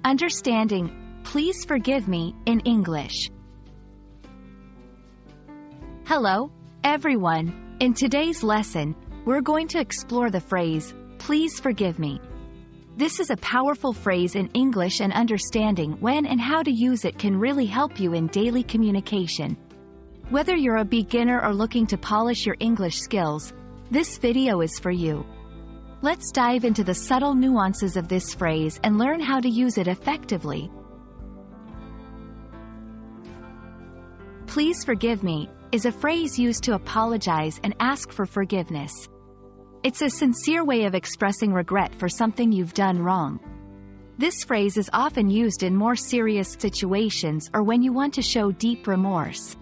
Understanding, please forgive me, in English. Hello, everyone. In today's lesson, we're going to explore the phrase, please forgive me. This is a powerful phrase in English, and understanding when and how to use it can really help you in daily communication. Whether you're a beginner or looking to polish your English skills, this video is for you. Let's dive into the subtle nuances of this phrase and learn how to use it effectively. Please forgive me is a phrase used to apologize and ask for forgiveness. It's a sincere way of expressing regret for something you've done wrong. This phrase is often used in more serious situations or when you want to show deep remorse.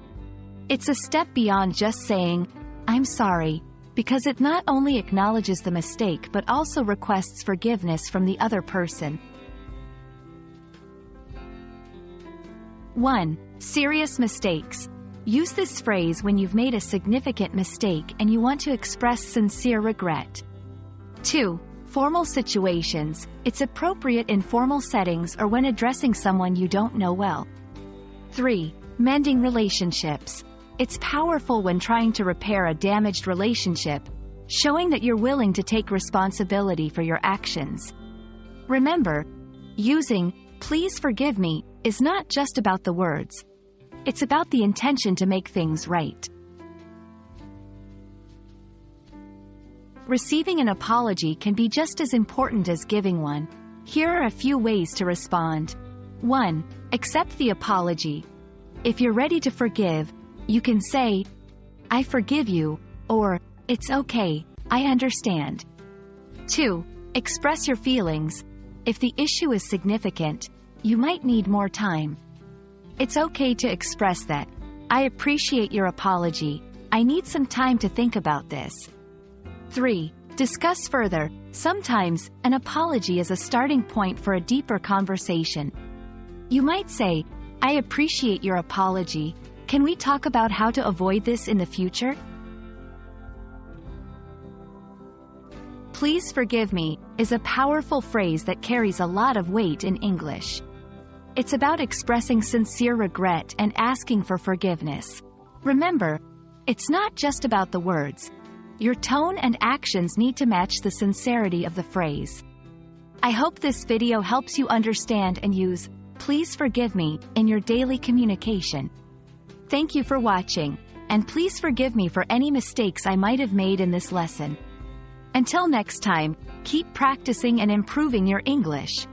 It's a step beyond just saying, "I'm sorry," because it not only acknowledges the mistake but also requests forgiveness from the other person. 1. Serious mistakes. Use this phrase when you've made a significant mistake and you want to express sincere regret. 2. Formal situations. It's appropriate in formal settings or when addressing someone you don't know well. 3. Mending relationships. It's powerful when trying to repair a damaged relationship, showing that you're willing to take responsibility for your actions. Remember, using "please forgive me" is not just about the words. It's about the intention to make things right. Receiving an apology can be just as important as giving one. Here are a few ways to respond. 1. Accept the apology. If you're ready to forgive, you can say, "I forgive you," or "It's okay, I understand." 2. Express your feelings. If the issue is significant, you might need more time. It's okay to express that, "I appreciate your apology, I need some time to think about this." 3. Discuss further. Sometimes, an apology is a starting point for a deeper conversation. You might say, "I appreciate your apology. Can we talk about how to avoid this in the future?" Please forgive me is a powerful phrase that carries a lot of weight in English. It's about expressing sincere regret and asking for forgiveness. Remember, it's not just about the words. Your tone and actions need to match the sincerity of the phrase. I hope this video helps you understand and use "please forgive me" in your daily communication. Thank you for watching, and please forgive me for any mistakes I might have made in this lesson. Until next time, keep practicing and improving your English.